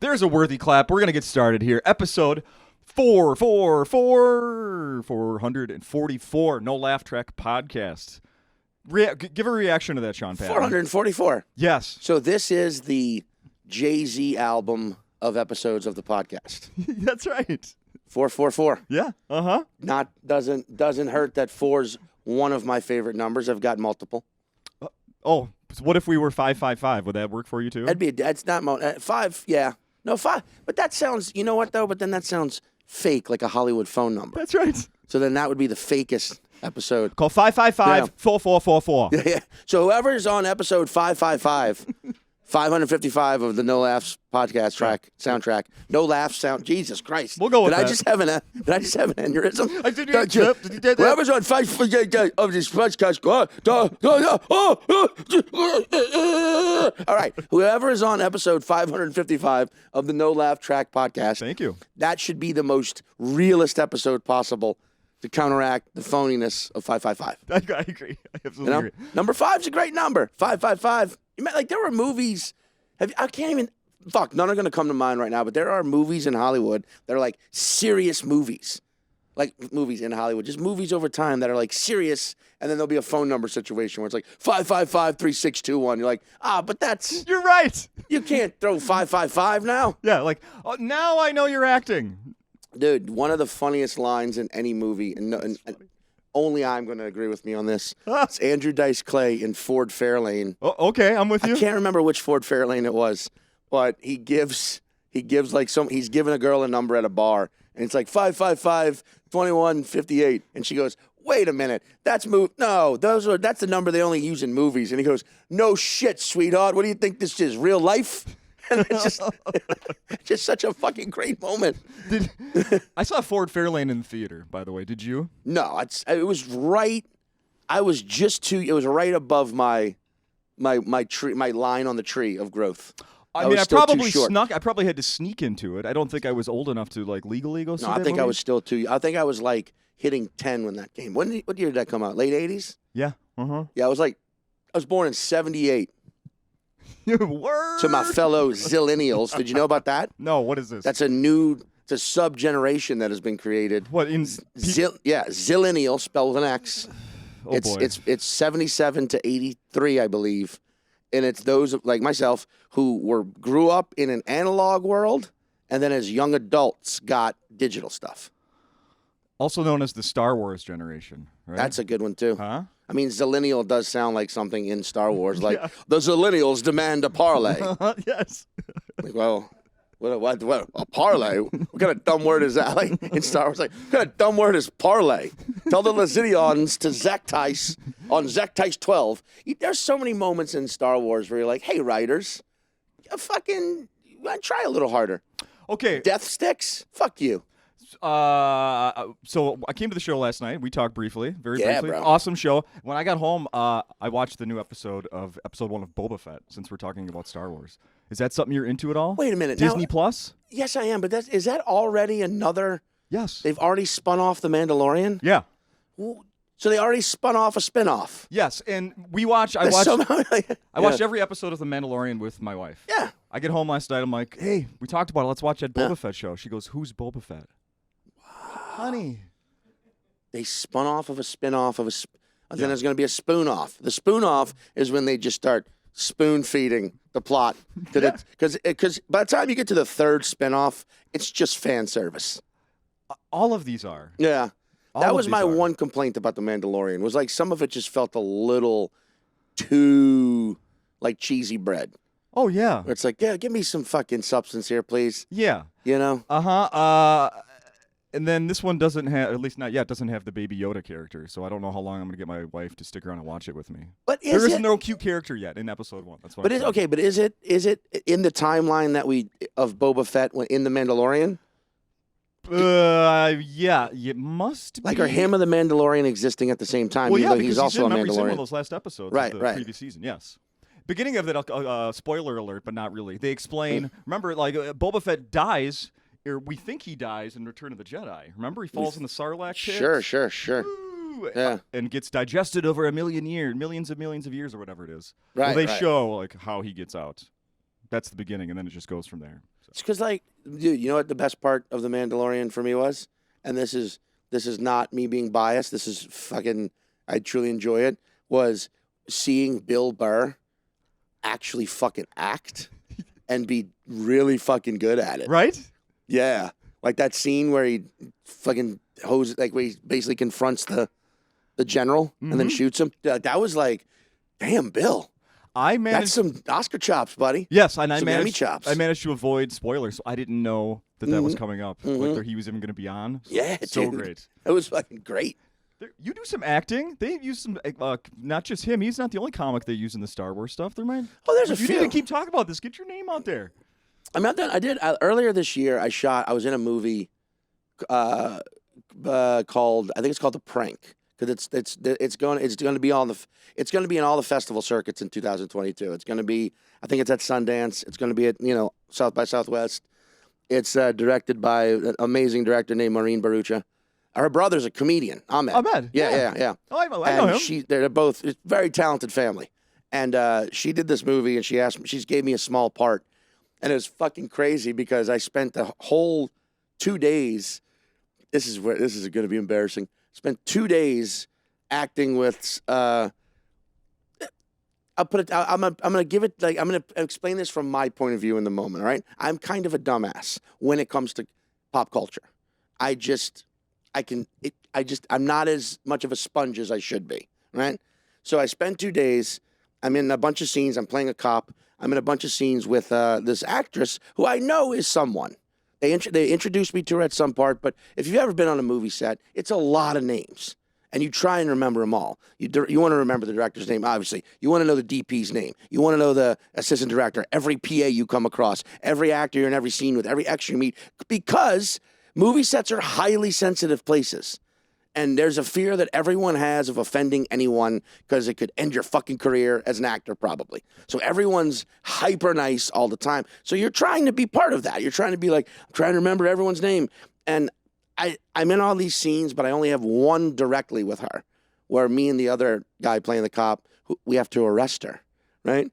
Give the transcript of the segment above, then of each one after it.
There's a worthy clap. We're going to get started here. Episode 444, No Laugh Track Podcast. Give a reaction to that, Sean Patton. 444. Yes. So this is the Jay-Z album of episodes of the podcast. That's right. 444. Yeah. Uh-huh. Doesn't hurt that 4's one of my favorite numbers. I've got multiple. So what if we were 555? Would that work for you too? That's not 5. Yeah. No, 5. But that sounds, you know what though? But then that sounds fake, like a Hollywood phone number. That's right. So then that would be the fakest episode. Call 555-4444. Yeah. So whoever's on episode 555, 555 of the No Laughs podcast soundtrack. No Laughs sound. Jesus Christ. We'll go with that. Did I just have an aneurysm? Did you whoever's on 555 of this podcast. All right. Whoever is on episode 555 of the No Laugh Track podcast. Thank you. That should be the most realist episode possible to counteract the phoniness of 555. I agree. I absolutely agree. Number 5's a great number. 555. Like there were movies. None are going to come to mind right now, but there are movies in Hollywood that are like serious movies. Like movies in Hollywood, just movies over time that are like serious, and then there'll be a phone number situation where it's like 555-3621. You're like, but that's... You're right. You can't throw 555 now. Yeah, like, now I know you're acting. Dude, one of the funniest lines in any movie, and only I'm going to agree with me on this. It's Andrew Dice Clay in Ford Fairlane. Oh, okay, I'm with you. I can't remember which Ford Fairlane it was, but he's giving a girl a number at a bar, and it's like 555-2158, and she goes, "Wait a minute, that's the number they only use in movies." And he goes, "No shit, sweetheart. What do you think this is? Real life?" And it's just such a fucking great moment. I saw Ford Fairlane in the theater, by the way. Did you? No, it was right. It was right above my tree, my line on the tree of growth. I probably had to sneak into it. I don't think I was old enough to like legally go see that I think movie. I was still too. I think I was like hitting 10 when that came. What year did that come out? Late 80s? Yeah. Uh-huh. Yeah, I was born in 78. Word. To my fellow zillennials. Did you know about that? No, what is this? It's a sub-generation that has been created. What in zillennial spelled with an X. Boy. It's 77 to 83, I believe. And it's those like myself who grew up in an analog world and then as young adults got digital stuff. Also known as the Star Wars generation, right? That's a good one too. Huh? I mean, zillennial does sound like something in Star Wars, like the zillennials demand a parlay. Yes. Like, well, what a parlay? What kind of dumb word is that? Like in Star Wars, like what kind of dumb word is parlay? Tell the Lazidians to Zactice on Zactice 12. There's so many moments in Star Wars where you're like, hey, writers, try a little harder. Okay. Death sticks? Fuck you. So I came to the show last night. We talked briefly, very briefly. Bro. Awesome show. When I got home, I watched the new episode 1 of Boba Fett, since we're talking about Star Wars. Is that something you're into at all? Wait a minute. Disney Plus? Yes, I am. But is that already another? Yes. They've already spun off The Mandalorian? Yeah. So they already spun off a spinoff. Yes, and I watched every episode of The Mandalorian with my wife. Yeah. I get home last night, I'm like, hey, we talked about it. Let's watch that Boba Fett show. She goes, who's Boba Fett? Honey. They spun off of a spin-off of then there's going to be a spoon-off. The spoon-off is when they just start spoon-feeding the plot. Because by the time you get to the third spin-off, it's just fan service. All of these are. Yeah. That was my one complaint about The Mandalorian, was like some of it just felt a little too like cheesy bread. Oh, yeah. Where it's like, yeah, give me some fucking substance here, please. Yeah. You know? Uh-huh. And then this one doesn't have, at least not yet, doesn't have the Baby Yoda character. So I don't know how long I'm going to get my wife to stick around and watch it with me. But there is no cute character yet in episode 1. That's what. But is it in the timeline of Boba Fett in The Mandalorian? Yeah, it must be. Like, are him and the Mandalorian existing at the same time? Well, yeah, because he's also a Mandalorian. He's in one of Mandalorian. those last episodes Right, of the previous season, yes. Beginning of that, spoiler alert, but not really. They explain, remember, like, Boba Fett dies, or we think he dies in Return of the Jedi. Remember, he falls in the Sarlacc pit? Sure. Woo! Yeah. And gets digested over millions of years or whatever it is. Right, well, they right. show, like, how he gets out. That's the beginning, and then it just goes from there. So. It's because, like, dude, you know what the best part of The Mandalorian for me was? And this is not me being biased. This is fucking, I truly enjoy it, was seeing Bill Burr actually fucking act and be really fucking good at it. Right? Yeah. Like that scene where he fucking where he basically confronts the general and then shoots him. That was like, damn, Bill. That's some Oscar chops, buddy. Yes, and some Emmy chops. I managed to avoid spoilers, so I didn't know that was coming up. Like he was even going to be on. Yeah, so dude. Great. It was fucking great. You do some acting. They use some, not just him. He's not the only comic they use in the Star Wars stuff. There might. Oh, there's a few. You need to keep talking about this. Get your name out there. I'm not done. I did earlier this year. I was in a movie called, I think it's called The Prank, because it's going to be in all the festival circuits in 2022. It's going to be, I think it's at Sundance. It's going to be at South by Southwest. It's directed by an amazing director named Maureen Barucha. Her brother's a comedian, Ahmed. Ahmed. Yeah. Oh, I know him. They're both a very talented family. And she did this movie, and she gave me a small part. And it was fucking crazy because I spent the whole 2 days. This is going to be embarrassing. Spent 2 days acting with. I'll put it. I'm gonna give it like I'm gonna explain this from my point of view in the moment. All right, I'm kind of a dumbass when it comes to pop culture. I'm not as much of a sponge as I should be. Right. So I spent 2 days. I'm in a bunch of scenes. I'm playing a cop. I'm in a bunch of scenes with this actress who I know is someone. They introduced me to her at some part, but if you've ever been on a movie set, it's a lot of names, and you try and remember them all. You want to remember the director's name, obviously. You want to know the DP's name. You want to know the assistant director, every PA you come across, every actor you're in every scene with, every extra you meet, because movie sets are highly sensitive places. And there's a fear that everyone has of offending anyone because it could end your fucking career as an actor, probably. So everyone's hyper nice all the time. So you're trying to be part of that. You're trying to be like, I'm trying to remember everyone's name. And I'm in all these scenes, but I only have one directly with her, where me and the other guy playing the cop, we have to arrest her, right?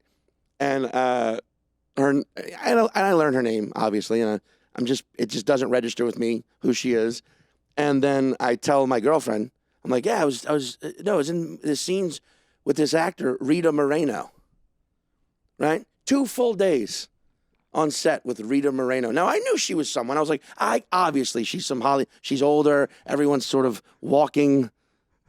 And I learned her name, obviously, and it just doesn't register with me who she is. And then I tell my girlfriend, I'm like, yeah, I was in the scenes with this actor, Rita Merano, right? 2 full days on set with Rita Merano. Now, I knew she was someone. I was like, obviously, she's she's older. Everyone's sort of walking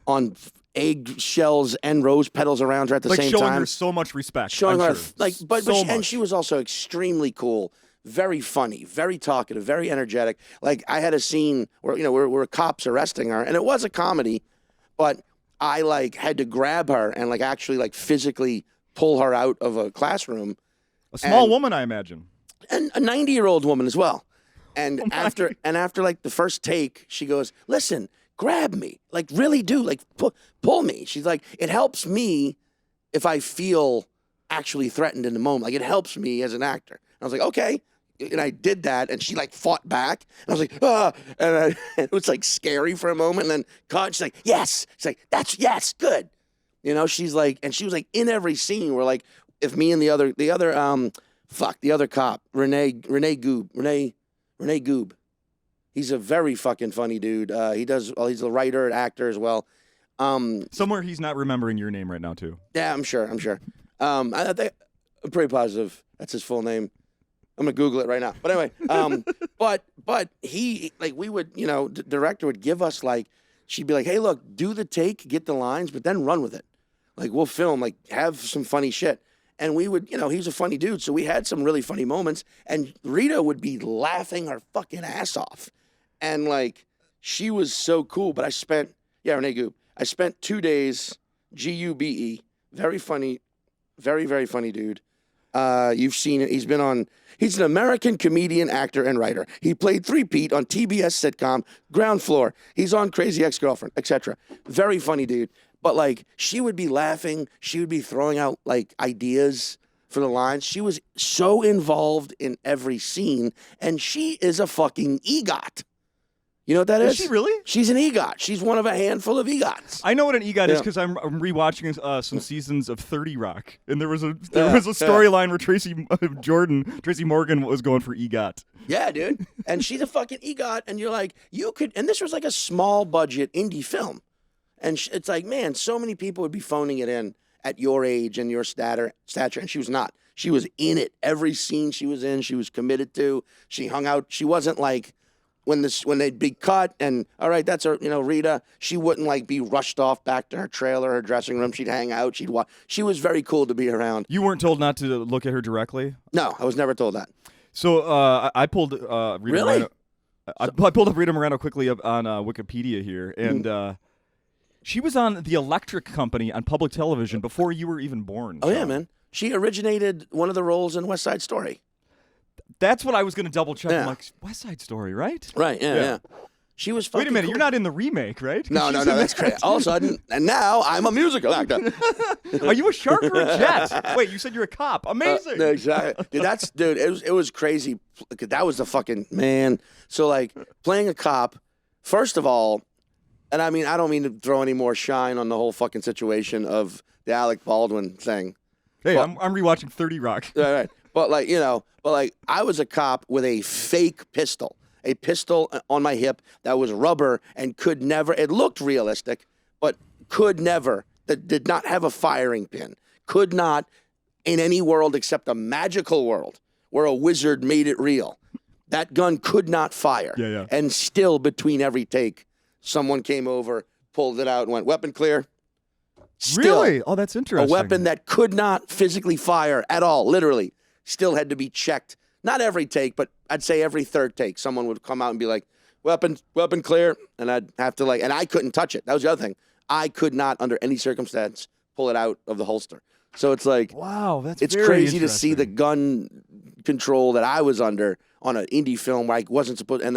on eggshells and rose petals around her at the same time. Showing her so much respect. Showing her, sure. And she was also extremely cool. Very funny, very talkative, very energetic. Like I had a scene where where cops arresting her, and it was a comedy, but I had to grab her and actually physically pull her out of a classroom. A small woman, I imagine, and a 90-year-old woman as well. And after the first take, she goes, "Listen, grab me, really do, pull me." She's like, "It helps me if I feel actually threatened in the moment. It helps me as an actor." And I was like, "Okay." And I did that, and she fought back. And I was like, ah, and it was scary for a moment. And then she's like, yes. She's like, yes, good. She's like, and she was in every scene where if me and the other cop, Rene Goob. He's a very fucking funny dude. He's a writer and actor as well. Somewhere he's not remembering your name right now too. Yeah, I'm sure. I'm pretty positive that's his full name. I'm gonna Google it right now. But anyway, but he we would the director would give us she'd be like, hey, look, do the take, get the lines, but then run with it. We'll film, have some funny shit. And we would, he's a funny dude, so we had some really funny moments. And Rita would be laughing her fucking ass off, and she was so cool. But Renee Goob. I spent 2 days, Gube, very funny, very very funny dude. You've seen it. He's an American comedian, actor, and writer. He played Three-Pete on TBS sitcom Ground Floor. He's on Crazy Ex-Girlfriend, etc. Very funny dude. But she would be laughing. She would be throwing out ideas for the lines. She was so involved in every scene, and she is a fucking EGOT. You know what that is? Is she really? She's an EGOT. She's one of a handful of EGOTs. I know what an EGOT is Yeah. because I'm rewatching some seasons of 30 Rock, and there was a storyline where Tracy Morgan was going for EGOT. Yeah, dude. And she's a fucking EGOT, and you're like, you could, and this was like a small budget indie film. And it's like, man, so many people would be phoning it in at your age and your stature, and she was not. She was in it. Every scene she was in, she was committed to. She hung out. She wasn't like, when they'd be cut and, all right, that's her, Rita, she wouldn't like be rushed off back to her trailer, her dressing room. She'd hang out. She'd watch. She was very cool to be around. You weren't told not to look at her directly? No, I was never told that. So I pulled Rita Merano. I pulled up Rita Merano quickly up on Wikipedia here, and she was on the Electric Company on public television before you were even born. Oh, yeah, man. She originated one of the roles in West Side Story. That's what I was going to double check. Yeah. I'm like, West Side Story, right? Right, yeah. She was fucking Wait a minute, cool. You're not in the remake, right? No, that's crazy. All of a sudden, and now I'm a musical actor. Are you a shark or a jet? Wait, you said you're a cop. Amazing. Exactly. Dude, it was crazy. That was the fucking, man. So, like, playing a cop, first of all, and I mean, I don't mean to throw any more shine on the whole fucking situation of the Alec Baldwin thing. Hey, But- I'm rewatching 30 Rock. Right. But I was a cop with a fake pistol. A pistol on my hip that was rubber and could never, it looked realistic, but could never, that did not have a firing pin. Could not, in any world except a magical world where a wizard made it real. That gun could not fire. Yeah. And still, between every take, someone came over, pulled it out, and went, weapon clear. Still, Really? Oh, that's a interesting. weapon that could not physically fire at all, literally, still had to be checked. Not every take, but I'd say every third take, someone would come out and be like, weapon clear. And I'd have to and I couldn't touch it. That was the other thing. I could not, under any circumstance, pull it out of the holster. So it's like, Wow, that's it's very crazy to see the interesting. gun control that I was under on an indie film where I wasn't supposed, and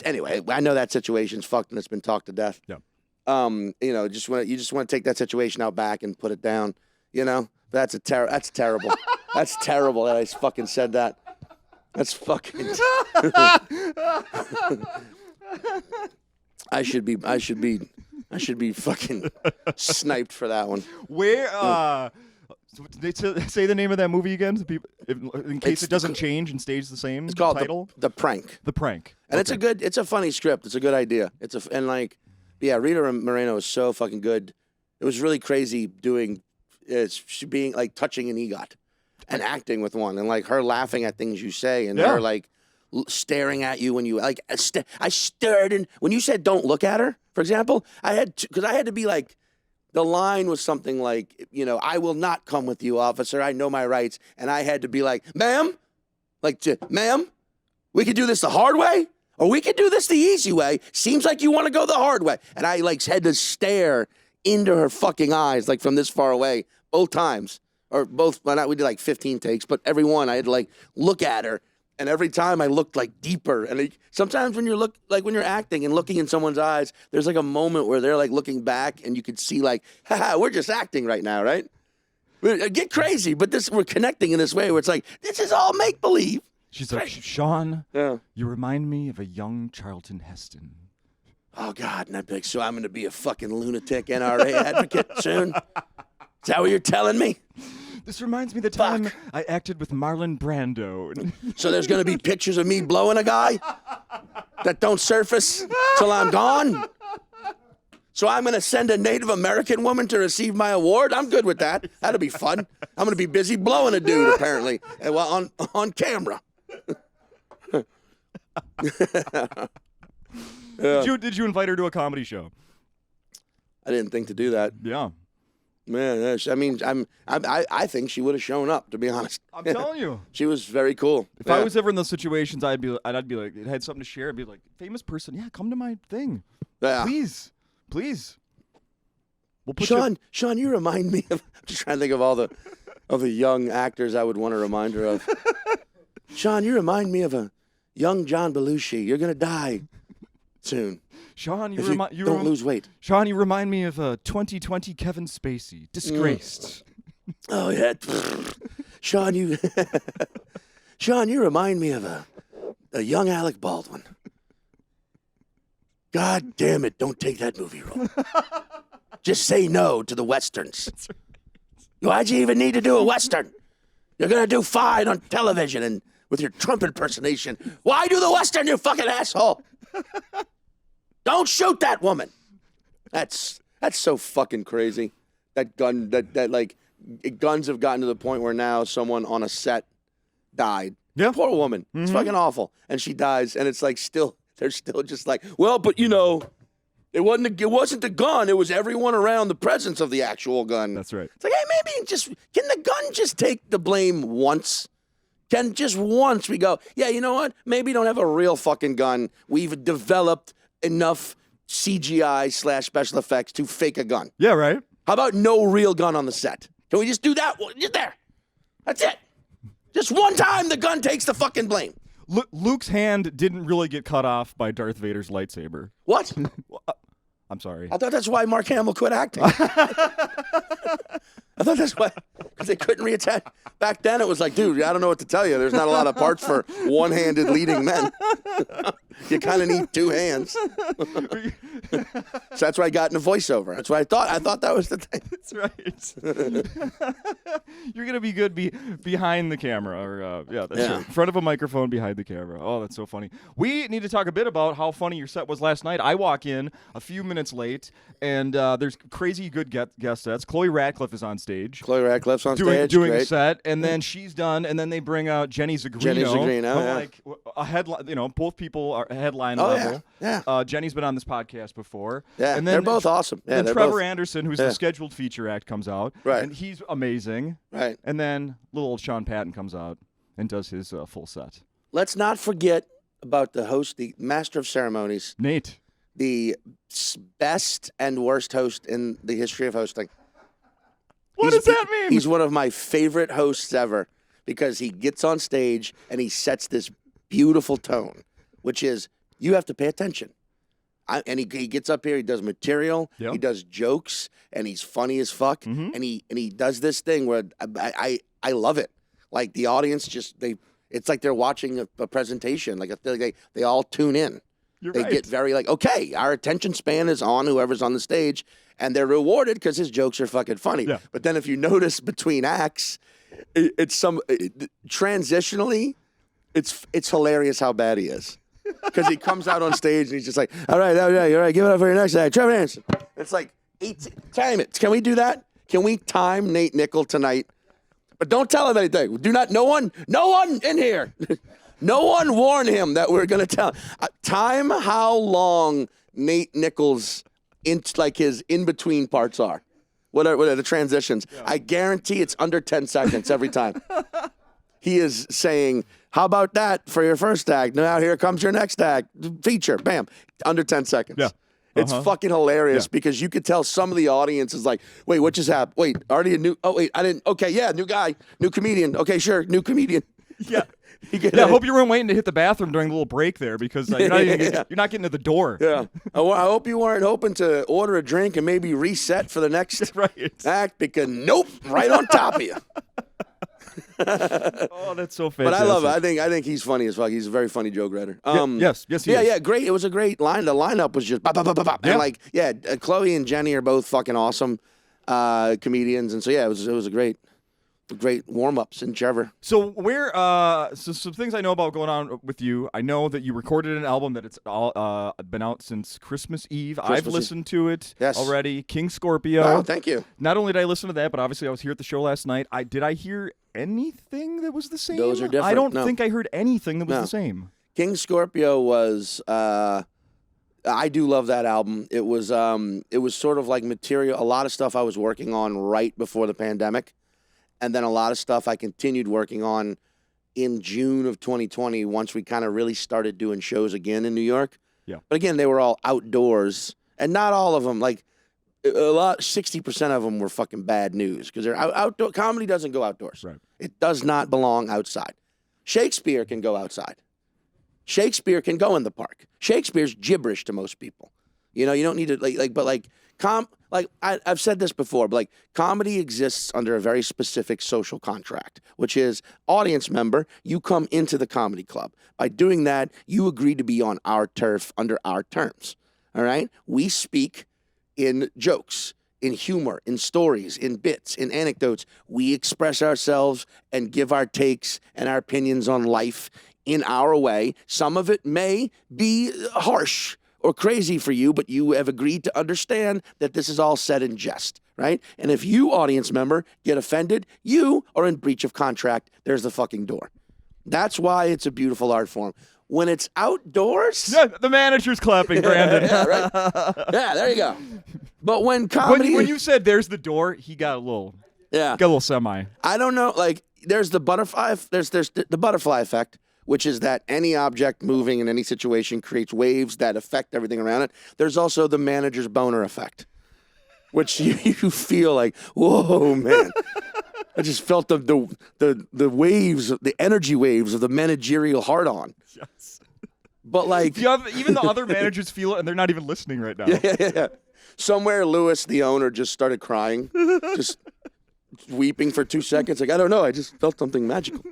anyway, I know that situation's fucked and it's been talked to death. Yeah. You just want to take that situation out back and put it down, That's terrible. That's terrible that I fucking said that. That's fucking. I should be fucking sniped for that one. Where? Say the name of that movie again, so people, in case it doesn't change and stays the same. It's called title. The Prank. The Prank. And Okay. it's a funny script. It's a good idea. Rita Merano is so fucking good. It was really crazy she being like touching an EGOT and acting with one, and like her laughing at things you say, and her like staring at you when you like. I stared, and when you said don't look at her, for example, I had to be like, the line was something like, I will not come with you, officer. I know my rights, and I had to be like, ma'am, ma'am, we could do this the hard way. Or we could do this the easy way. Seems like you want to go the hard way. And I had to stare into her fucking eyes, like from this far away, both times. Or both, we did like 15 takes, but every one I had to look at her. And every time I looked deeper. And sometimes when you're acting and looking in someone's eyes, there's a moment where they're looking back and you could see haha, we're just acting right now, right? Get crazy, but we're connecting in this way where it's this is all make-believe. She's like, Sean, Yeah. you remind me of a young Charlton Heston. Oh, God. And I'd be like, so I'm going to be a fucking lunatic NRA advocate soon? Is that what you're telling me? This reminds me of the time I acted with Marlon Brando. So there's going to be pictures of me blowing a guy that don't surface till I'm gone? So I'm going to send a Native American woman to receive my award? I'm good with that. That'll be fun. I'm going to be busy blowing a dude, apparently, on camera. Did you invite her to a comedy show? I didn't think to do that. Yeah. Man, I think she would have shown up, to be honest. I'm telling you. She was very cool. If I was ever in those situations, I'd be like, it had something to share. I'd be like, famous person, yeah, come to my thing. Yeah. Please. We'll put Sean, you remind me of. I'm just trying to think of all the young actors I would want to remind her of. Sean, you remind me of a young John Belushi. You're gonna die soon. Sean, you don't lose weight. Sean, you remind me of 2020 Kevin Spacey, disgraced. Oh yeah, Sean, you remind me of a young Alec Baldwin. God damn it, don't take that movie role. Just say no to the Westerns. Why'd you even need to do a Western? You're going to do fine on television and with your Trump impersonation. Why do the Western, you fucking asshole? Don't shoot that woman. That's so fucking crazy. That gun, like, guns have gotten to the point where now someone on a set died. Yeah. Poor woman. Mm-hmm. It's fucking awful. And she dies, and it's like they're still just like, well, but you know, it wasn't the gun. It was everyone around the presence of the actual gun. That's right. It's like, hey, maybe can the gun just take the blame once? Can just once we go, yeah, you know what? Maybe don't have a real fucking gun. We've developed enough CGI/special effects to fake a gun. Yeah, right. How about no real gun on the set? Can we just do that? Just there. That's it. Just one time the gun takes the fucking blame. Luke's hand didn't really get cut off by Darth Vader's lightsaber. What? I'm sorry. I thought that's why Mark Hamill quit acting. I thought that's why, because they couldn't reattach. Back then, it was like, dude, I don't know what to tell you. There's not a lot of parts for one-handed leading men. You kind of need two hands. So that's why I got into voiceover. That's what I thought. I thought that was the thing. That's right. You're gonna be good behind the camera, or that's Yeah. in front of a microphone behind the camera. Oh, that's so funny. We need to talk a bit about how funny your set was last night. I walk in a few minutes late, and there's crazy good guest sets. Chloe Ratcliffe is on stage. Chloe Ratcliffe's on doing stage. a set, and then she's done, and then they bring out Jenny Zagrino. Jenny Zagrino, yeah. Like a headline. You know, both people are headline Oh, level. yeah. Jenny's been on this podcast before. Yeah, and then they're both awesome. Yeah, then they're Trevor both. Anderson, who's the scheduled feature act, comes out. Right. And he's amazing. Right. And then little old Sean Patton comes out and does his full set. Let's not forget about the host, the master of ceremonies, Nate. the best and worst host in the history of hosting. What does that mean? He's one of my favorite hosts ever because he gets on stage and he sets this beautiful tone, which is you have to pay attention. And he gets up here, he does material, Yep. he does jokes, and he's funny as fuck. Mhm. And he does this thing where I love it. Like the audience it's like they're watching a presentation. Like they all tune in. You're They right. get very like, okay, our attention span is on whoever's on the stage, and they're rewarded because his jokes are fucking funny. Yeah. But then if you notice between acts, transitionally, it's hilarious how bad he is. Because he comes out on stage and he's just like, all right, give it up for your next act, Trevor Anderson. It's like, time it. Can we do that? Can we time Nate Nickel tonight? But don't tell him anything. No one in here. No one warn him that we're going to tell. Time how long Nate Nichols' his in-between parts are. What are the transitions? Yeah. I guarantee it's under 10 seconds every time. He is saying, how about that for your first act? Now here comes your next act. Feature. Bam. Under 10 seconds. Yeah. It's fucking hilarious because you could tell some of the audience is like, wait, what just happened? Wait, already a new, oh, wait, I didn't, okay, yeah, new guy, new comedian. Okay, sure, new comedian. Yeah. I hope you weren't waiting to hit the bathroom during the little break there because you're not getting to the door. Yeah. I hope you weren't hoping to order a drink and maybe reset for the next act because nope, right on top of you. Oh, that's so fantastic. But I love it. I think he's funny as fuck. He's a very funny joke writer. Yes, he is. Yeah, great. It was a great line. The lineup was just bop, bop, bop, bop, bop. Yeah. And Chloe and Jenny are both fucking awesome comedians, and so it was a great warm-ups in Trevor. So some things I know about going on with you. I know that you recorded an album that it's all been out since Christmas Eve. I've listened to it already. King Scorpio. Oh, thank you. Not only did I listen to that, but obviously I was here at the show last night. Did I hear anything that was the same? Those are different. I don't think I heard anything that was the same. King Scorpio was I do love that album. It was sort of like material, a lot of stuff I was working on right before the pandemic. And then a lot of stuff I continued working on in June of 2020 once we kind of really started doing shows again in New York. Yeah. But again, they were all outdoors. And not all of them, like 60% of them were fucking bad news because they're outdoor. Comedy doesn't go outdoors. Right. It does not belong outside. Shakespeare can go outside. Shakespeare can go in the park. Shakespeare's gibberish to most people. You know, you don't need to I've said this before, but comedy exists under a very specific social contract, which is audience member, you come into the comedy club. By doing that, you agree to be on our turf under our terms. All right? We speak in jokes, in humor, in stories, in bits, in anecdotes. We express ourselves and give our takes and our opinions on life in our way. Some of it may be harsh or crazy for you, but you have agreed to understand that this is all said in jest, right? And if you, audience member, get offended, you are in breach of contract. There's the fucking door. That's why it's a beautiful art form. When it's outdoors... Yeah, the manager's clapping, Brandon. Yeah, right? Yeah, there you go. But when comedy... When you said there's the door, he got a little... Yeah. Got a little semi. I don't know, like, there's the butterfly... There's the butterfly effect, which is that any object moving in any situation creates waves that affect everything around it. There's also the manager's boner effect, which you feel like, whoa, man. I just felt the waves, the energy waves of the managerial hard-on. Yes. But like... Even the other managers feel it, and they're not even listening right now. Yeah. Somewhere, Lewis, the owner, just started crying, just weeping for 2 seconds. Like, I don't know, I just felt something magical.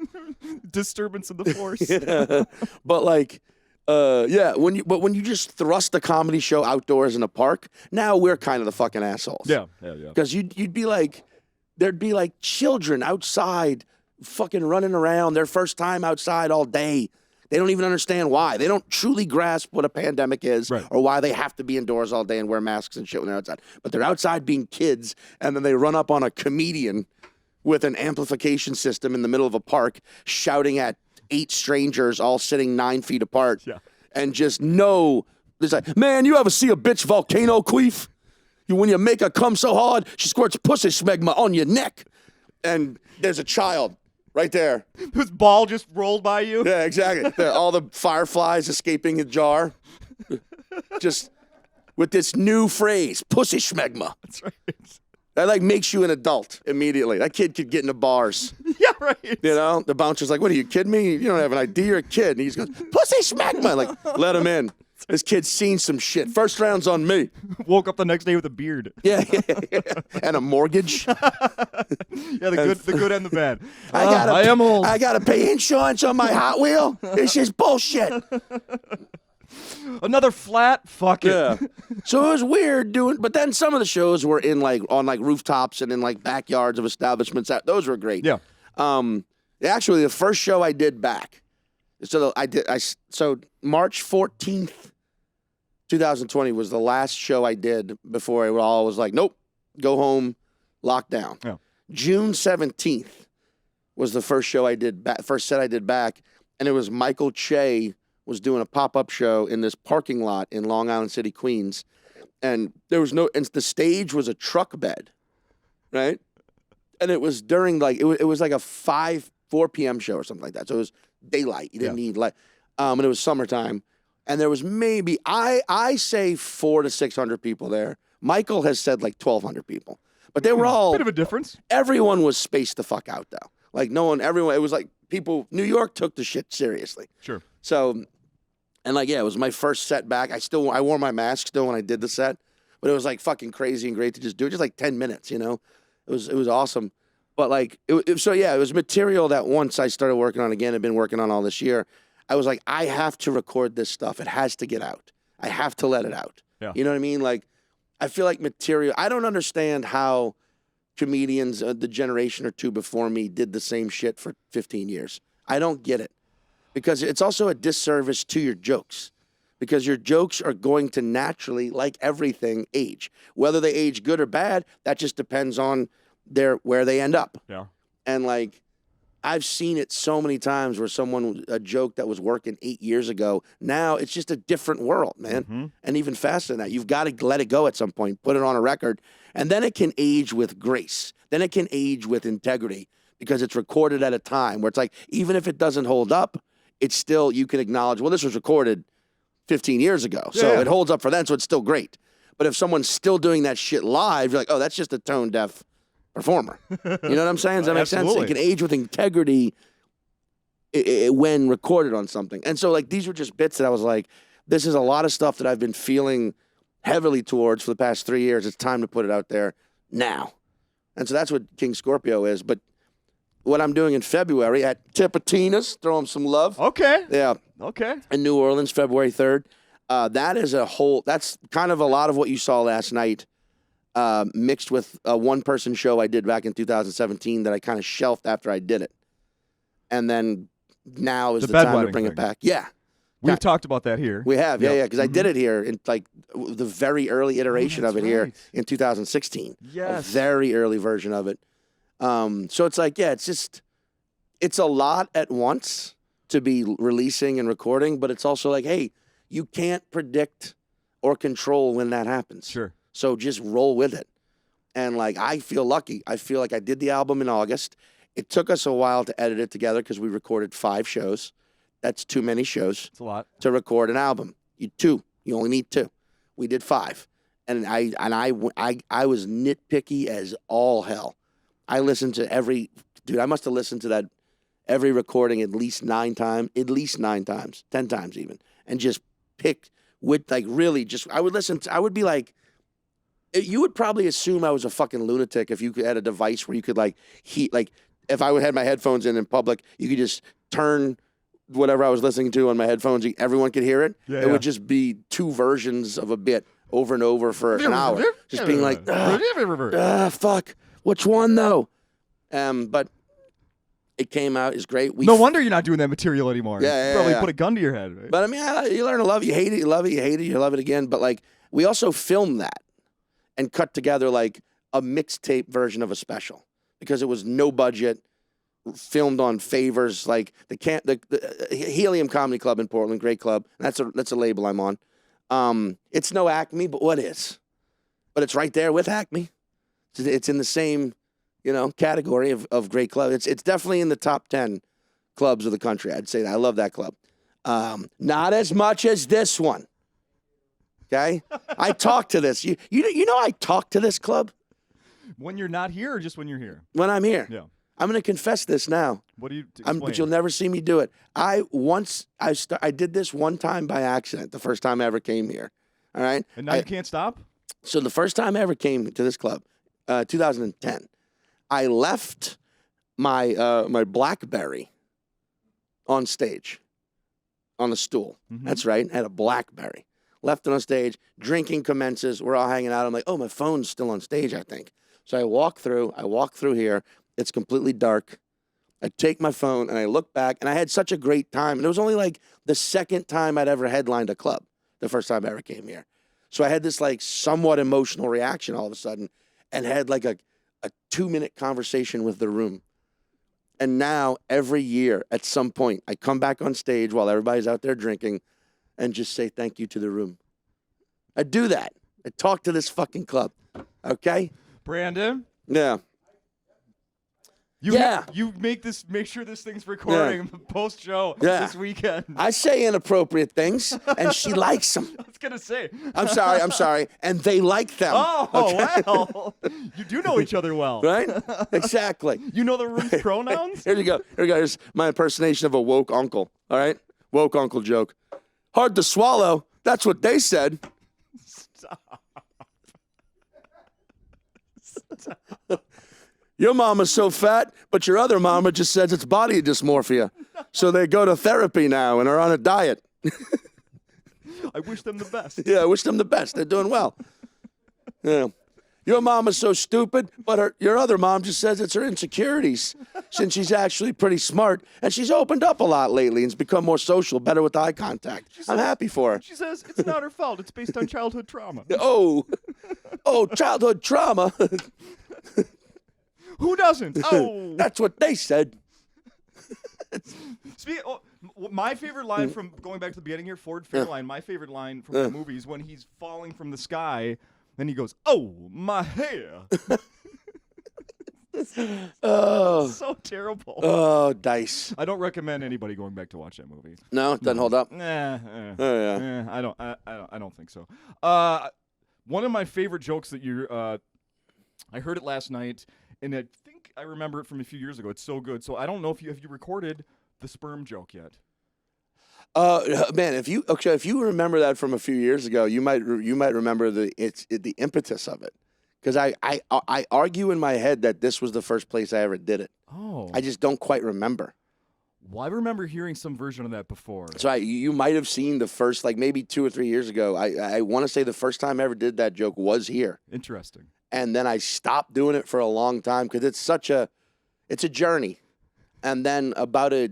Disturbance in the force. Yeah. But like, when you just thrust a comedy show outdoors in a park, now we're kind of the fucking assholes. Yeah. Because you'd be like, there'd be like children outside fucking running around, their first time outside all day. They don't even understand why. They don't truly grasp what a pandemic is or why they have to be indoors all day and wear masks and shit when they're outside. But they're outside being kids, and then they run up on a comedian with an amplification system in the middle of a park shouting at 8 strangers all sitting 9 feet apart. Yeah. And just know, it's like, man, you ever see a bitch volcano queef? When you make her come so hard, she squirts pussy smegma on your neck. And there's a child right there. Whose ball just rolled by you? Yeah, exactly. All the fireflies escaping a jar. Just with this new phrase, pussy smegma. That's right. That like makes you an adult immediately. That kid could get into bars. Yeah, right. You know, the bouncer's like, what are you kidding me? You don't have an ID, you're a kid. And he just goes, pussy smegma. Like, let him in. This kid's seen some shit. First round's on me. Woke up the next day with a beard. Yeah. And a mortgage. Yeah, the good and the bad. I am old. I gotta pay insurance on my Hot Wheel. This is bullshit. Another flat? Fuck it. Yeah. So it was weird doing, but then some of the shows were in like on like rooftops and in like backyards of establishments. Those were great. Yeah. Actually, the first show I did back. So March 14th, 2020 was the last show I did before it all was like, nope, go home, lock down. Yeah. June 17th was the first show I did back, first set I did back, and it was Michael Che was doing a pop-up show in this parking lot in Long Island City, Queens, and and the stage was a truck bed, right? And it was during like, it was like a 4 p.m. show or something like that. So it was daylight. You didn't need light. And it was summertime. And there was maybe, I say 400 to 600 people there. Michael has said like 1,200 people. But they were all... Bit of a difference. Everyone was spaced the fuck out, though. Like, everyone, it was like people, New York took the shit seriously. Sure. So, and like, yeah, it was my first set back. I wore my mask still when I did the set. But it was like fucking crazy and great to just do it. Just like 10 minutes, you know? It was awesome. But like, it was material that once I started working on again, I've been working on all this year. I was like, I have to record this stuff. It has to get out. I have to let it out. Yeah. You know what I mean? Like, I feel like material, I don't understand how comedians, the generation or two before me, did the same shit for 15 years. I don't get it. Because it's also a disservice to your jokes. Because your jokes are going to naturally, like everything, age. Whether they age good or bad, that just depends on where they end up. Yeah. And like, I've seen it so many times where a joke that was working 8 years ago, now it's just a different world, man. Mm-hmm. And even faster than that. You've got to let it go at some point, put it on a record, and then it can age with grace. Then it can age with integrity because it's recorded at a time where it's like, even if it doesn't hold up, it's still, you can acknowledge, well, this was recorded 15 years ago. So it holds up for that, so it's still great. But if someone's still doing that shit live, you're like, oh, that's just a tone deaf performer. You know what I'm saying? Does that make sense? It can age with integrity when recorded on something. And so, like, these were just bits that I was like, this is a lot of stuff that I've been feeling heavily towards for the past 3 years. It's time to put it out there now. And so that's what King Scorpio is. But what I'm doing in February at Tipitina's, throw them some love. Okay. Yeah. Okay. In New Orleans, February 3rd. That is that's kind of a lot of what you saw last night, mixed with a one-person show I did back in 2017 that I kind of shelved after I did it. And then now is the time to bring it back. Yeah. We've talked about that here. We have, yeah, because I did it here in like the very early iteration of it here in 2016. Yes. A very early version of it. So it's like, yeah, it's a lot at once to be releasing and recording, but it's also like, hey, you can't predict or control when that happens. Sure. So just roll with it. And like, I feel lucky. I feel like I did the album in August. It took us a while to edit it together because we recorded 5 shows. That's too many shows. It's a lot to record an album. You only need 2. We did 5, and I was nitpicky as all hell. I listened to I must have listened to that every recording at least 9 times, 10 times even, and just pick with like really just. I would be like, you would probably assume I was a fucking lunatic if you had a device where you could like if I had my headphones in public, you could just turn whatever I was listening to on my headphones, everyone could hear it. It would just be 2 versions of a bit over and over for an hour. Just being like, fuck, which one though? But it came out, it's great. No wonder you're not doing that material anymore. Yeah, probably put a gun to your head. Right? But I mean, you learn to love it, you hate it, you love it, you hate it, you love it again. But like, we also filmed that and cut together like a mixtape version of a special because it was no budget. Filmed on favors like the Helium Comedy Club in Portland, great club. That's a label I'm on. It's no Acme, but what is? But it's right there with Acme. It's in the same, category of great club. It's definitely in the top 10 clubs of the country. I'd say that. I love that club. Not as much as this one. Okay, I talk to this. You know I talk to this club when you're not here, or just when you're here. When I'm here. Yeah. I'm going to confess this now. What do you but you'll never see me do it. I did this one time by accident, the first time I ever came here. All right? And now you can't stop? So the first time I ever came to this club, 2010, I left my BlackBerry on stage, on the stool. Mm-hmm. That's right. I had a BlackBerry. Left it on stage. Drinking commences. We're all hanging out. I'm like, oh, my phone's still on stage, I think. So I walk through here. It's completely dark. I take my phone and I look back, and I had such a great time. And it was only like the second time I'd ever headlined a club, the first time I ever came here. So I had this like somewhat emotional reaction all of a sudden and had like a 2-minute conversation with the room. And now every year at some point, I come back on stage while everybody's out there drinking and just say thank you to the room. I do that. I talk to this fucking club. Okay? Brandon? Yeah. You make sure this thing's recording post show this weekend. I say inappropriate things, and she likes them. I was gonna say. I'm sorry, and they like them. Oh, okay? Well, you do know each other well, right? Exactly. You know the room's pronouns. Here you go. Here's my impersonation of a woke uncle. All right, woke uncle joke. Hard to swallow. That's what they said. Stop. Your mama's so fat, but your other mama just says it's body dysmorphia. So they go to therapy now and are on a diet. I wish them the best. Yeah, I wish them the best. They're doing well. Yeah. Your mama's so stupid, but your other mom just says it's her insecurities, since she's actually pretty smart, and she's opened up a lot lately and's become more social, better with eye contact. I'm happy for her. She says it's not her fault. It's based on childhood trauma. Oh, childhood trauma. Who doesn't? Oh, that's what they said. My favorite line from going back to the beginning here, Ford Fairline. My favorite line from the movie is when he's falling from the sky, and he goes, "Oh, my hair." Oh, so terrible. Oh, Dice. I don't recommend anybody going back to watch that movie. No, it doesn't hold up. I don't think so. One of my favorite jokes that I heard it last night. And I think I remember it from a few years ago. It's so good. So I don't know if you recorded the sperm joke yet. Man, if you remember that from a few years ago, you might remember the impetus of it. Because I argue in my head that this was the first place I ever did it. Oh. I just don't quite remember. Well, I remember hearing some version of that before. So you might have seen the first, like maybe 2 or 3 years ago. I want to say the first time I ever did that joke was here. Interesting. And then I stopped doing it for a long time because it's a journey. And then about I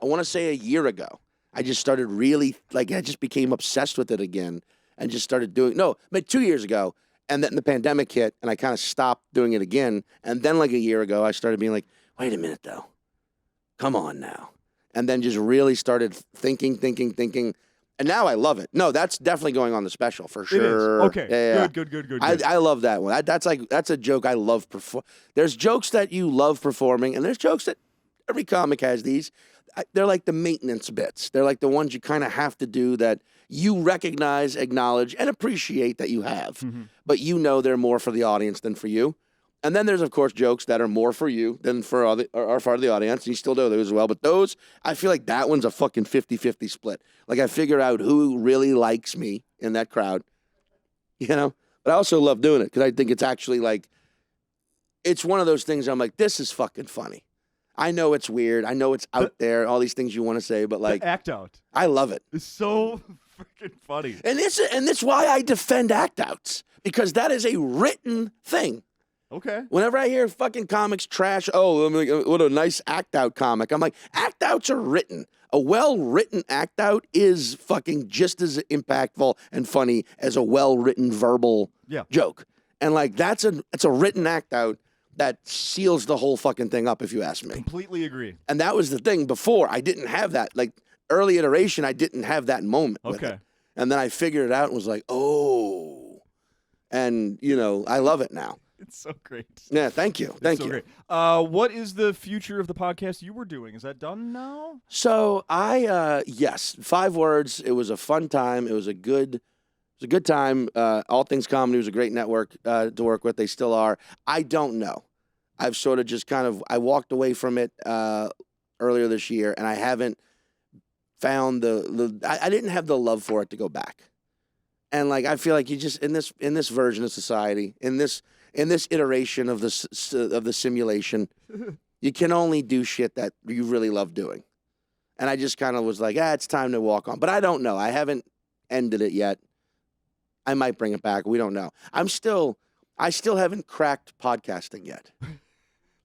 want to say a year ago, I just started really, I just became obsessed with it again and just started doing, no, maybe 2 years ago. And then the pandemic hit and I kind of stopped doing it again. And then like a year ago, I started being like, wait a minute though, come on now. And then just really started thinking. And now I love it. No, that's definitely going on the special for sure. It is. Okay. Yeah. Good. I love that one. That's a joke I love. There's jokes that you love performing, and there's jokes that every comic has these. They're like the maintenance bits. They're like the ones you kind of have to do that you recognize, acknowledge, and appreciate that you have. Mm-hmm. But you know they're more for the audience than for you. And then there's, of course, jokes that are more for you than for are for the audience. And you still do those as well. But those, I feel like that one's a fucking 50-50 split. Like I figure out who really likes me in that crowd, you know? But I also love doing it because I think it's actually like, it's one of those things I'm like, this is fucking funny. I know it's weird. I know it's out there, all these things you want to say, but like, the act out. I love it. It's so freaking funny. And that's why I defend act outs, because that is a written thing. Okay. Whenever I hear fucking comics trash, what a nice act out comic. I'm like, act outs are written. A well-written act out is fucking just as impactful and funny as a well-written verbal joke. And like, it's a written act out that seals the whole fucking thing up, if you ask me. Completely agree. And that was the thing before. I didn't have that. Like, early iteration, I didn't have that moment with it. And then I figured it out and was like, oh. And, I love it now. It's so great. Yeah, thank you. Thank you. Great. What is the future of the podcast you were doing? Is that done now? So yes, 5 words. It was a fun time. It was a good time. All Things Comedy was a great network to work with. They still are. I don't know. I've sort of just I walked away from it earlier this year, and I haven't found I didn't have the love for it to go back. And like, I feel like you just, in this version of society, in this iteration of the simulation, you can only do shit that you really love doing. And I just kind of was like, it's time to walk on. But I don't know. I haven't ended it yet. I might bring it back. We don't know. I still haven't cracked podcasting yet.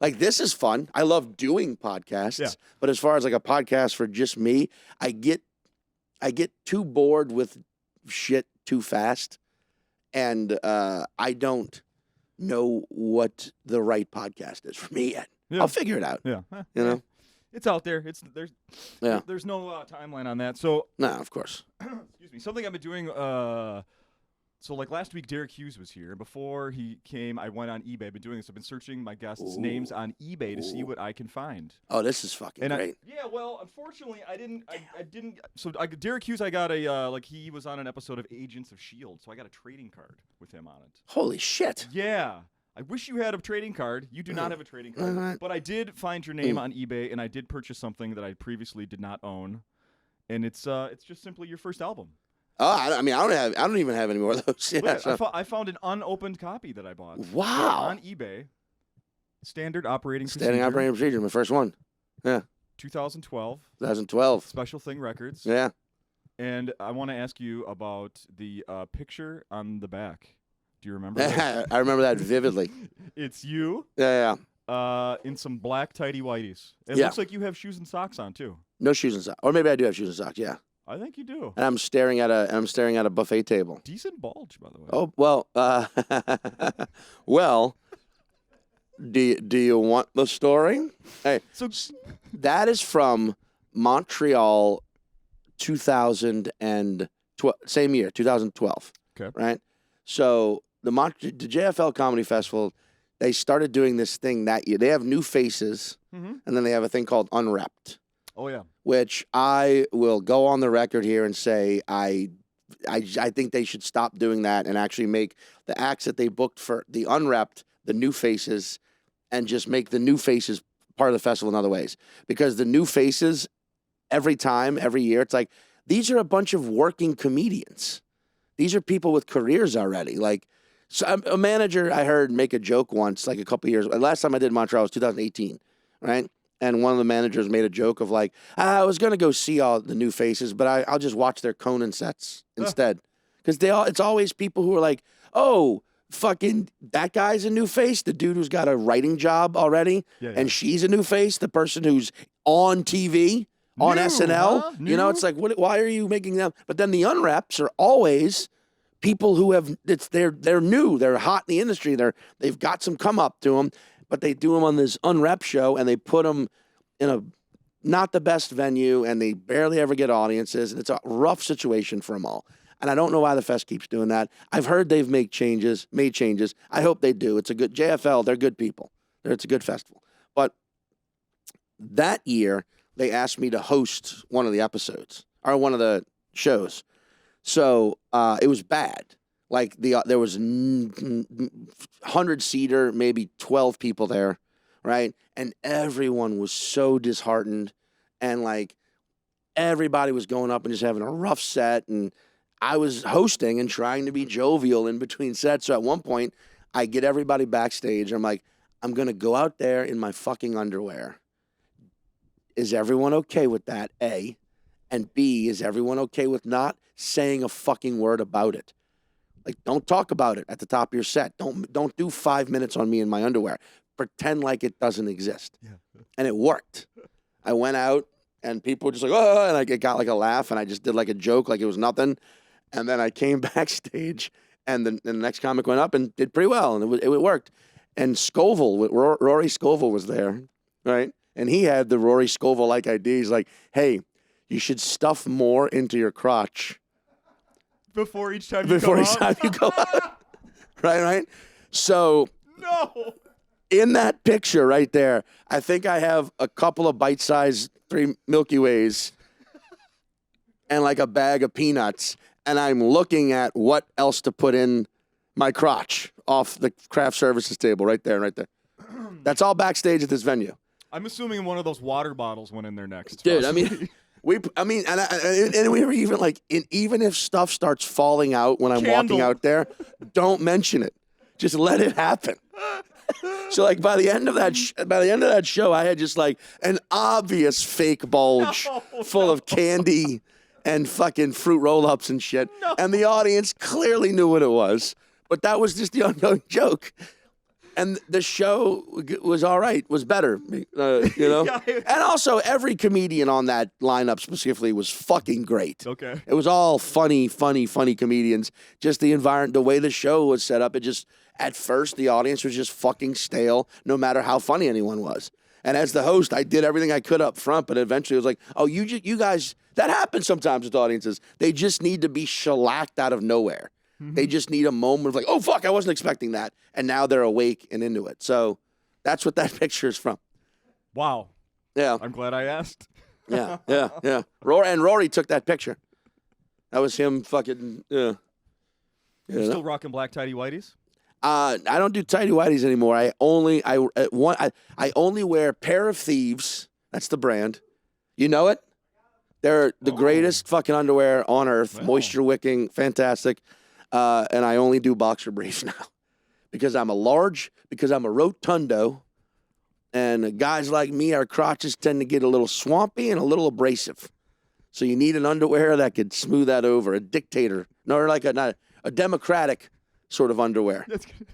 Like, this is fun. I love doing podcasts. Yeah. But as far as like a podcast for just me, I get too bored with shit too fast. And I don't know what the right podcast is for me yet. Yeah. I'll figure it out. Yeah. It's out there. There's no timeline on that. So no, of course. Excuse me. Something I've been doing. So like last week, Derek Hughes was here. Before he came, I went on eBay. I've been doing this. I've been searching my guests' names on eBay to see what I can find. Oh, this is fucking great. Well, unfortunately, I didn't. So Derek Hughes, I got a he was on an episode of Agents of S.H.I.E.L.D., so I got a trading card with him on it. Holy shit. Yeah. I wish you had a trading card. You do not have a trading card. But I did find your name on eBay, and I did purchase something that I previously did not own. And it's just simply your first album. Oh, I don't even have any more of those. Yeah, I found an unopened copy that I bought. Wow. On eBay. Standard operating procedure, my first one. Yeah. 2012. 2012. Special Thing Records. Yeah. And I want to ask you about the picture on the back. Do you remember that? I remember that vividly. It's you. Yeah. In some black tighty whities. It looks like you have shoes and socks on too. No shoes and socks. Or maybe I do have shoes and socks, yeah. I think you do. And I'm staring at a buffet table. Decent bulge, by the way. Oh, well, well, do you want the story? Hey, so that is from Montreal 2012, same year, 2012. Okay. Right? So the JFL Comedy Festival, they started doing this thing that year. They have new faces, and then they have a thing called Unwrapped. Oh, yeah. Which I will go on the record here and say I think they should stop doing that and actually make the acts that they booked for the Unwrapped the new faces, and just make the new faces part of the festival in other ways. Because the new faces, every year, it's like, these are a bunch of working comedians. These are people with careers already. Like, so a manager I heard make a joke once, like a couple years. Last time I did Montreal was 2018. right? And one of the managers made a joke of like, I was gonna go see all the new faces, but I'll just watch their Conan sets instead, because it's always people who are like, oh, fucking that guy's a new face, the dude who's got a writing job already, and she's a new face, the person who's on TV on SNL. Huh? You know, it's like, why are you making them? But then the unwraps are always people who have they're new, they're hot in the industry, they've got some come up to them, but they do them on this unwrap show and they put them in a not the best venue and they barely ever get audiences, and it's a rough situation for them all. And I don't know why the fest keeps doing that. I've heard they've made changes. I hope they do. It's a good JFL. They're good people. It's a good festival. But that year they asked me to host one of the episodes or one of the shows. So it was bad. Like there was 100-seater, maybe 12 people there, right? And everyone was so disheartened, and like everybody was going up and just having a rough set, and I was hosting and trying to be jovial in between sets. So at one point, I get everybody backstage. I'm like, I'm going to go out there in my fucking underwear. Is everyone okay with that, A? And B, is everyone okay with not saying a fucking word about it? Like, don't talk about it at the top of your set. Don't do 5 minutes on me in my underwear. Pretend like it doesn't exist. Yeah. And it worked. I went out, and people were just like, oh, and I got like a laugh, and I just did like a joke like it was nothing. And then I came backstage, and the next comic went up and did pretty well, and it worked. And Scoville, Rory Scovel was there, right? And he had the Rory Scovel-like idea. He's like, hey, you should stuff more into your crotch. Before each time you go out. Right? So no. In that picture right there, I think I have a couple of bite-sized 3 Milky Ways and like a bag of peanuts. And I'm looking at what else to put in my crotch off the craft services table right there. That's all backstage at this venue. I'm assuming one of those water bottles went in there next. Dude, and we were even like, even if stuff starts falling out when I'm walking out there, don't mention it. Just let it happen. So like by the end of that show, I had just like an obvious fake bulge full of candy and fucking fruit roll-ups and shit. No. And the audience clearly knew what it was. But that was just the ongoing joke. And the show was all right, was better, you know? Yeah. And also, every comedian on that lineup specifically was fucking great. Okay. It was all funny comedians. Just the environment, the way the show was set up, at first, the audience was just fucking stale, no matter how funny anyone was. And as the host, I did everything I could up front, but eventually it was like, oh, you guys, that happens sometimes with audiences. They just need to be shellacked out of nowhere. Mm-hmm. They just need a moment of like, oh, fuck, I wasn't expecting that. And now they're awake and into it. So that's what that picture is from. Wow. Yeah. I'm glad I asked. Yeah. Rory took that picture. That was him fucking, yeah. You still rocking black tidy whities? I don't do tidy whities anymore. I only wear Pair of Thieves. That's the brand. You know it? They're the greatest fucking underwear on earth. Wow. Moisture wicking, fantastic. And I only do boxer briefs now because I'm a rotundo, and guys like me, our crotches tend to get a little swampy and a little abrasive. So you need an underwear that could smooth that over. A dictator, not a democratic sort of underwear. That's good.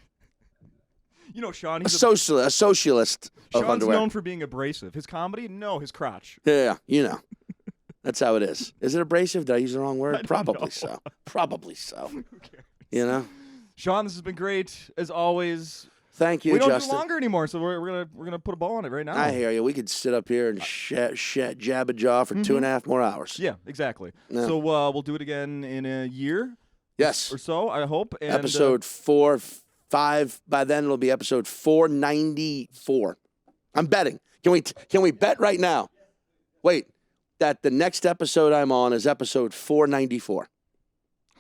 You know, Sean, he's a socialist of underwear. Sean's known for being abrasive. His comedy, no, his crotch. Yeah, you know. That's how it is. Is it abrasive? Did I use the wrong word? Probably so. Who cares? You know? Sean, this has been great, as always. Thank you, Justin. We don't do longer anymore, so we're gonna put a bow on it right now. I hear you. We could sit up here and jab a jaw for 2.5 more hours. Yeah, exactly. Yeah. So we'll do it again in a year. Yes. Or so, I hope. And, episode 4, 5. By then it'll be episode 494. I'm betting. Can we bet right now? Wait. That the next episode I'm on is episode 494.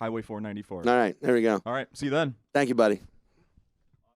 Highway 494. All right. There we go. All right. See you then. Thank you, buddy.